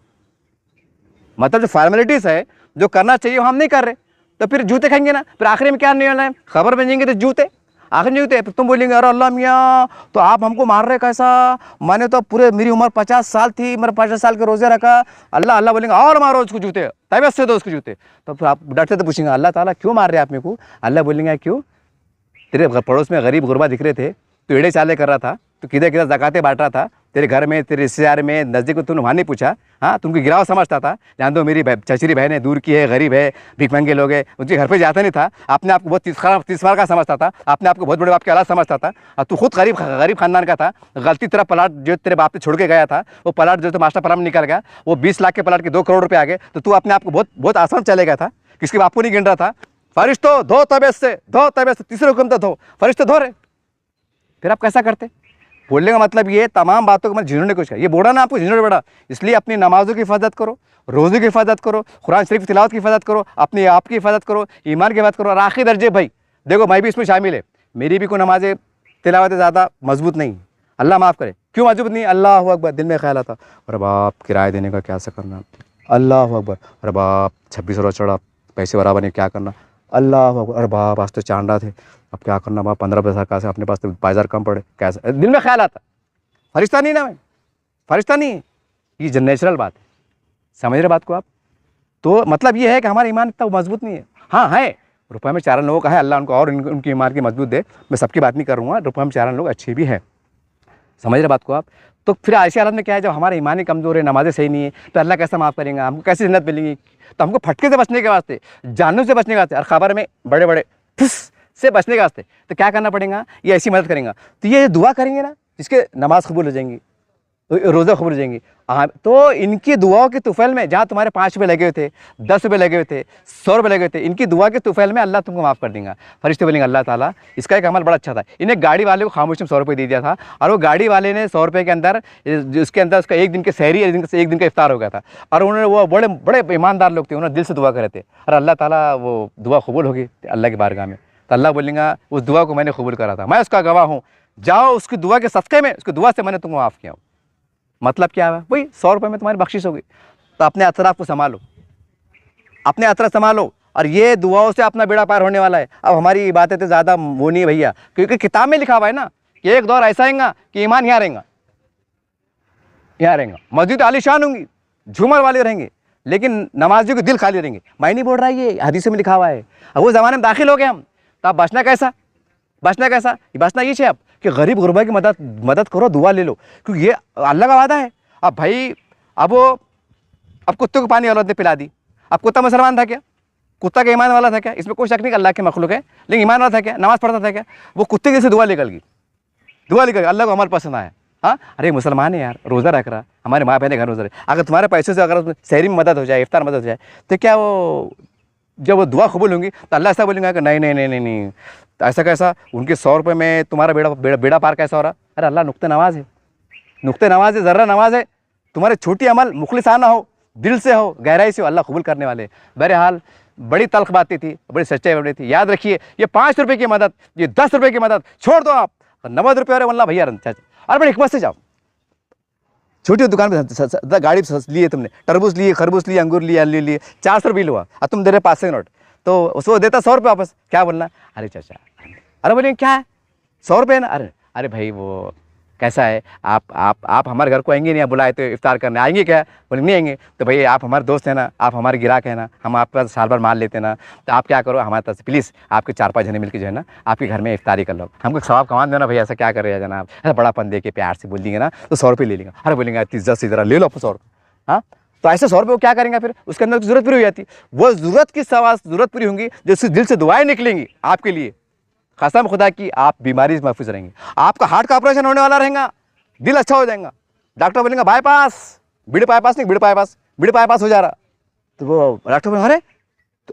Speaker 1: मतलब जो फॉर्मेलिटीज़ है, जो करना चाहिए वो हम नहीं कर रहे, तो फिर जूते खाएंगे ना। फिर आखिरी में क्या नहीं होना है, खबर भेजेंगे तो जूते, आखिर नहीं होते। तुम बोलेंगे अरे अल्लाह मियाँ तो आप हमको मार रहे कैसा, मैंने तो पूरे मेरी उम्र 50 साल थी, मेरे 50 साल के रोज़े रखा, अल्लाह अल्लाह बोलेंगे और मारो उसको जूते, तबीयत से दो उसको जूते। तो फिर आप डरते तो पूछेंगे अल्लाह ताला क्यों मार रहे आप मेरे को। अल्लाह बोलेंगे क्यों, तेरे पड़ोस में गरीब गुरबा दिख रहे थे, तो एड़े चाले कर रहा था, तो किधर किधर ज़कातें बांट रहा था, तेरे घर में, तेरे रिश्तेदार में, नज़दीक में, तूने वहाँ नहीं पूछा। हाँ तुमको गिराव समझता था, जान दो मेरी चचरी बहन है, दूर की है, गरीब है, भीख मंगे लोग है, उनके घर पे जाता नहीं था, अपने आप को बहुत तीसरा का समझता था, अपने आप को बहुत बड़े बाप के औलाद समझता था। और तू खुद गरीब खानदान का था, गलती तेरा प्लाट जो तेरे बाप ने छोड़ के गया था, वो प्लाट जो तो मास्टर प्लान में निकल गया, वो 20 लाख के प्लाट के 2 करोड़ रुपये आ गए, तो तू अपने आप को बहुत आसान चले गया था, किसके बापू नहीं गिन रहा था। फरिश्तों धो तबीयत से, तीसरे हुक्म तो धो, फरिश्ते धो रहे। फिर आप कैसा करते, बोलने का मतलब ये तमाम बातों को मैं झिझोड़ने की कोशिश किया, ये बोला ना आपको झिझोड़ बड़ा, इसलिए अपनी नमाज़ों की हिफाजत करो, रोज़े की हिफाजत करो, कुरान शरीफ की तिलावत की हिफाजत करो, अपने आप की हिफाजत करो, ईमान की हिफाजत करो। और आखिरी दर्जे भाई देखो मैं भी इसमें शामिल है, मेरी भी कोई नमाज़ें तिलावतें ज़्यादा मजबूत नहीं, अल्लाह माफ़ करे। क्यों मजबूत नहीं, अल्लाह अकबर, दिल में ख्याल आता अरे बाप किराया देने का क्या सा करना, अल्लाह अकबर, अरे बाप 26 रोज़ चढ़ा, पैसे बराबर नहीं क्या करना, अल्लाह अकबर, अरे बाप आज तो चांदा थे, अब क्या करना बाप, 15 पैसा का से अपने पास तो बाजार कम पड़े, कैसा दिल में ख्याल आता। फरिश्ता नहीं ना मैं, फरिश्ता नहीं है, ये जो नेचुरल बात है। समझ रहे बात को आप? तो मतलब ये है कि हमारा ईमान इतना मजबूत नहीं है। हाँ है, रुपये में 4 लोगों का है, अल्लाह उनको और उनकी ईमान की मजबूत दे, मैं सबकी बात नहीं करूँगा, रुपये में 4 लोग अच्छे भी हैं। समझ रहे बात को आप? तो फिर ऐसी हालत में क्या है, जब हमारा ईमान ही कमज़ोर है, नमाज़ें सही नहीं है, तो अल्लाह कैसा माफ़ करेगा, हमको कैसी जन्नत मिलेगी? तो हमको फटके से बचने के वास्ते, जानों से बचने के वास्ते और खबर में बड़े बड़े फुस से बचने के वास्ते तो क्या करना पड़ेगा? ये ऐसी मदद करेंगे, तो ये दुआ करेंगे ना, जिसके नमाज़ कबूल हो जाएंगी, रोज़ा कबूल हो जाएंगी। हाँ, तो इनकी दुआओं के तुफ़ैल में जहाँ तुम्हारे 5 रुपये लगे हुए थे, 10 रुपये लगे हुए थे, 100 रुपये लगे हुए थे, इनकी दुआ के तुफ़ैल में अल्लाह तुमको माफ़ कर देगा। फरिश्ते बोलेंगे अल्लाह ताला, इसका एक अमल बड़ा अच्छा था, इन्हें गाड़ी वाले को खामोशी में 100 रुपये दे दिया था, और वो गाड़ी वाले ने 100 रुपये के अंदर उसके अंदर उसका एक दिन के सहरी, एक दिन का इफ्तार हो गया था। और उन्होंने, वो बड़े बड़े ईमानदार लोग थे, उन्होंने दिल से दुआ करे थे, और अल्लाह ताला वो दुआ कबूल होगी अल्लाह की बारगाह में। तो अल्लाह बोलेंगा उस दुआ को मैंने कबूल करा था, मैं उसका गवाह हूँ, जाओ उसकी दुआ के सदक़े में, उसकी दुआ से मैंने तुमको माफ़ किया हूँ। मतलब क्या है भाई? 100 रुपये में तुम्हारी बख्शिश होगी। तो अपने अतराफ़ को संभालो, अपने अतराफ़ संभालो, और ये दुआओं से अपना बेड़ा पार होने वाला है। अब हमारी बातें तो ज़्यादा वो नहीं है भैया, क्योंकि किताब में लिखा हुआ है ना कि एक दौर ऐसा आएगा कि ईमान यहाँ रहेगा, यहाँ रहेगा, मस्जिद आलीशान होंगी, झूमर वाले रहेंगे, लेकिन नमाजियों के दिल खाली रहेंगे। मैं नहीं बोल रहा, ये हदीसों में लिखा हुआ है। अब वो ज़माने में दाखिल हो गए हम, तो अब बचना कैसा? बचना कैसा? बचना ये है अब कि गरीब गुरबा की मदद करो, दुआ ले लो, क्योंकि ये अल्लाह का वादा है। अब भाई, अब कुत्ते को पानी औलाद ने पिला दी, अब कुत्ता मुसलमान था क्या? कुत्ता का ईमान वाला था क्या? इसमें कोई शक नहीं कि अल्लाह के मखलूक है, लेकिन ईमान वाला था क्या? नमाज़ पढ़ता था क्या? वो कुत्ते की जैसे दुआ निकल गई, दुआ निकल गई, अल्लाह को अमल पसंद आया। हाँ, अरे मुसलमान है यार, रोज़ा रख रहा, हमारे माँ बहन घर रोज़ा रहे, अगर तुम्हारे पैसों से अगर शहरी में मदद हो जाए, इफ्तार मदद हो जाए, तो क्या वो जब वो दुआ कबूल होंगी तो अल्लाह ऐसा बोलेंगे कि नहीं नहीं नहीं नहीं नहीं, तो ऐसा कैसा? उनके 100 रुपये में तुम्हारा बेड़ा पार कैसा हो रहा? अरे अल्लाह नुक्ते नवाज़ है, नुक्ते नवाज़ है, ज़र्रा नवाज़ है। तुम्हारे छोटी अमल मुखलिसाना हो, दिल से हो, गहराई से हो, अल्लाह कबूल करने वाले। बहरहाल बड़ी तल्ख बातें थी, बड़ी सच्चाई बड़ी थी। याद रखिए, ये 5 रुपये की मदद, ये 10 रुपये की मदद छोड़ दो आप, 90 रुपये और वल्लाह भैया और बड़ी हिकमत से जाओ। छोटी दुकान में गाड़ी लिए, तुमने तरबूज लिए, खरबूज लिए, अंगूर लिए, आलू लिए, 400 रुपये हुआ, और तुम दे रहे 5 नोट, तो उसको देता 100 रुपये वापस। क्या बोलना? अरे चाचा, अरे बोलेंगे क्या है 100 रुपये ना? अरे भाई वो कैसा है, आप हमारे घर को आएंगे नहीं, बुलाए तो इफ्तार करने आएंगे क्या? बोले नहीं आएंगे। तो भाई आप हमारे दोस्त हैं ना, आप हमारे गिराक हैं ना, हम आपके पास साल भर माल लेते हैं ना, तो आप क्या करो, हमारे पास प्लीज़ आपके 4-5 जने मिलकर जो है ना आपके घर में इफ्तारी कर लो, हमको सवाब कमा देना भैया। ऐसा क्या कर रहे हैं जनाब? ऐसा बड़ापन दे के प्यार से बोल देंगे ना तो 100 रुपये ले लेंगे। अरे बोलेंगे 30-10 इधर ले लो आप 100 रुपये। हाँ, तो ऐसे 100 रुपये वो क्या करेंगे? फिर उसके अंदर जरूरत पूरी हो जाती, वो ज़रूरत की ज़रूरत पूरी होंगी, जो दिल से दुआएँ निकलेंगी आपके लिए, कसम खुदा की आप बीमारी से महफूज रहेंगे। आपका हार्ट का ऑपरेशन होने वाला रहेगा, दिल अच्छा हो जाएगा, डॉक्टर बोलेंगे बाईपास, बीड़ी बाईपास नहीं, बीड़ी बाईपास हो जा रहा, तो वो डॉक्टर बोले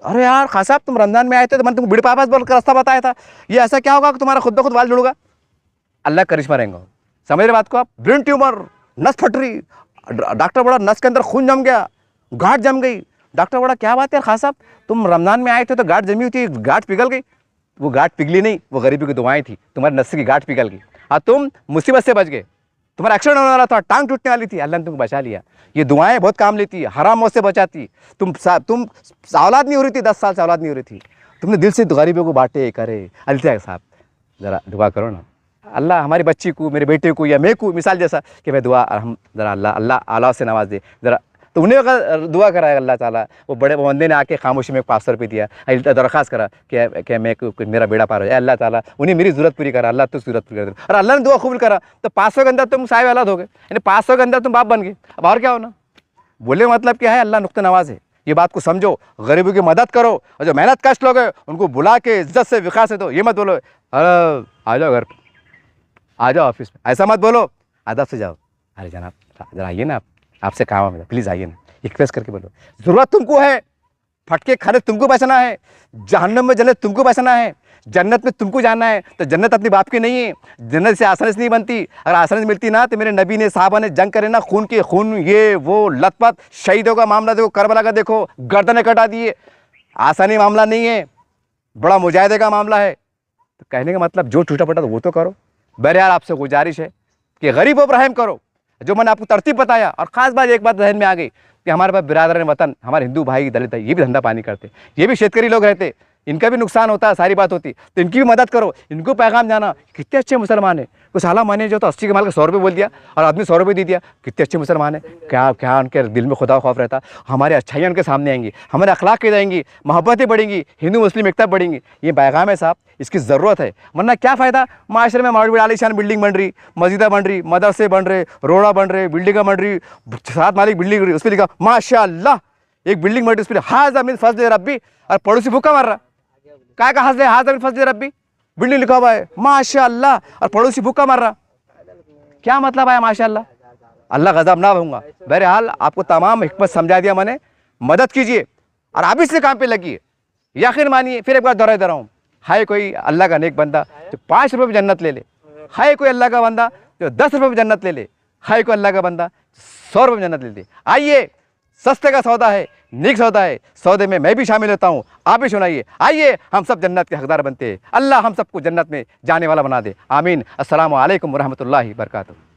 Speaker 1: अरे यार खान साहब, तुम रमजान में आए थे तो मैंने तुमको बीड़ी बाईपास बोल कर रास्ता बताया था, ये ऐसा क्या होगा कि तुम्हारा खुद ब खुद बाल जुड़ेगा? अल्लाह करिश्मा रहेगा। समझ रहे बात को आप? ब्रेन ट्यूमर, नस फट रही, डॉक्टर बोला नस के अंदर खून जम गया, गांठ जम गई। डॉक्टर बोला क्या बात है खान साहब, तुम रमजान में आए थे तो गांठ जमी हुई थी, गांठ पिघल गई। वो गांठ पिघली नहीं, वो गरीबी की दुआएं थी, तुम्हारे नस की गांठ पिघल गई, और तुम मुसीबत से बच गए। तुम्हारा एक्सीडेंट होने वाला था, टांग टूटने वाली थी, अल्लाह ने तुमको बचा लिया। ये दुआएं बहुत काम लेती है, हराम मौत से बचाती। तुम औलाद नहीं हो रही थी, 10 साल से औलाद नहीं हो रही थी, तुमने दिल से गरीबों को बांटे करे। अल्लाह साहब ज़रा दुआ करो ना, अल्लाह हमारी बच्ची को, मेरे बेटे को या मैं को मिसाल जैसा कि मैं दुआ, हम ज़रा अल्लाह औलाद से नवाज दे ज़रा। तो उन्हें अगर दुआ करा अल्लाह ताला, वो बड़े बंदे ने आके खामोशी में 500 रुपये दिया, दरख्वास्त करा कि मैं मेरा बेड़ा पार हो जाए, अल्लाह ताला उन्हें मेरी ज़रूरत पूरी करा, अल्लाह तो ज़रूरत पूरी कर दे, और अल्लाह ने दुआ कबूल करा। तो 500 के अंदर तुम साहिब औलाद हो गए, यानी 500 के अंदर तुम बाप बन गए। अब और क्या होना? बोले मतलब क्या है, अल्लाह नुक्ते नवाज है। ये बात को समझो, गरीबों की मदद करो, और जो मेहनत कष्ट लोग हैं उनको बुला के इज्जत से विकास से दो। ये मत बोलो अरे आ जाओ घर पे, आ जाओ ऑफिस में, ऐसा मत बोलो, अदब से जाओ, अरे जनाब जरा आइए ना, आपसे काम है, प्लीज़ आइए ना, रिक्वेस्ट करके बोलो। ज़रूरत तुमको है, फटके खाने तुमको बचना है, जहन्नम में जन्नत तुमको बचना है, जन्नत में तुमको जाना है। तो जन्नत अपनी बाप की नहीं है, जन्नत से आसानी से नहीं बनती। अगर आसानी से मिलती ना तो मेरे नबी ने, साहबा ने जंग करे ना, खून के खून, ये वो लथपथ, शहीदों का मामला देखो, करबला का देखो, गर्दनें कटा दिए। आसानी मामला नहीं है, बड़ा मुजाहिदे का मामला है। तो कहने का मतलब जो टूटा पटा वो तो करो। बहरहाल आपसे गुजारिश है कि गरीबों पर रहम करो, जो मैंने आपको तरतीब बताया। और ख़ास बात एक बात जहन में आ गई कि हमारे पास बिरादर वतन, हमारे हिंदू भाई, दलित भाई, ये भी धंधा पानी करते, ये भी शेतकरी लोग रहते, इनका भी नुकसान होता है, सारी बात होती, तो इनकी भी मदद करो, इनको पैगाम जाना। कितने अच्छे मुसलमान हैं। कुछ साला माने जो तो 80 के माल का 100 रुपये बोल दिया और आदमी 100 रुपये दे दिया। कितने अच्छे मुसलमान हैं। क्या क्या उनके दिल में खुदा खौफ रहता। हमारे अच्छाइयाँ उनके सामने आएंगी, हमारे अखलाक की जाएंगी, मोहब्बतें बढ़ेंगी, हिंदू मुस्लिम एकता बढ़ेंगी। ये पैगाम है साहब, इसकी ज़रूरत है। वरना क्या फ़ायदा, माशरे में माड़ी आलीशान बिल्डिंग बन रही, मस्जिदा बन रही, मदरसे बन रहे, रोड़ा बन रहे, बिल्डिंग बन रही, 7 मालिक बिल्डिंग रही, उस पर लिखा माशाअल्लाह, एक बिल्डिंग बन रही, उस पर हाज़ा मिन फज़्ल रब्बी, और पड़ोसी भूखा मर रहा। क्या का हंस हाज़ा मिन फज़्ल रब्बी, बिल्डिंग लिखा हुआ है माशाअल्लाह और पड़ोसी भूखा मर रहा। क्या मतलब है माशाअल्लाह। अल्लाह गज़ब ना होगा। बहरहाल आपको तमाम हिकमत समझा दिया मैंने। मदद कीजिए और आप इससे काम पे लगिए, यकीन मानिए। फिर एक बार दोहरा दे रहा हूँ, हाय कोई अल्लाह का नेक बंदा जो 5 रुपये में जन्नत ले ले, हाय कोई अल्लाह का बंदा जो 10 रुपये में जन्नत ले ले, हाय कोई अल्लाह का बंदा 100 रुपये में जन्नत ले ले। आइए, सस्ते का सौदा है, नेक सौदा है, सौदे में मैं भी शामिल होता हूँ, आप भी सुनाइए। आइए हम सब जन्नत के हकदार बनते हैं। अल्लाह हम सबको जन्नत में जाने वाला बना दे, आमीन। अस्सलामु अलैकुम वरहमतुल्लाहि वबरकातुहू।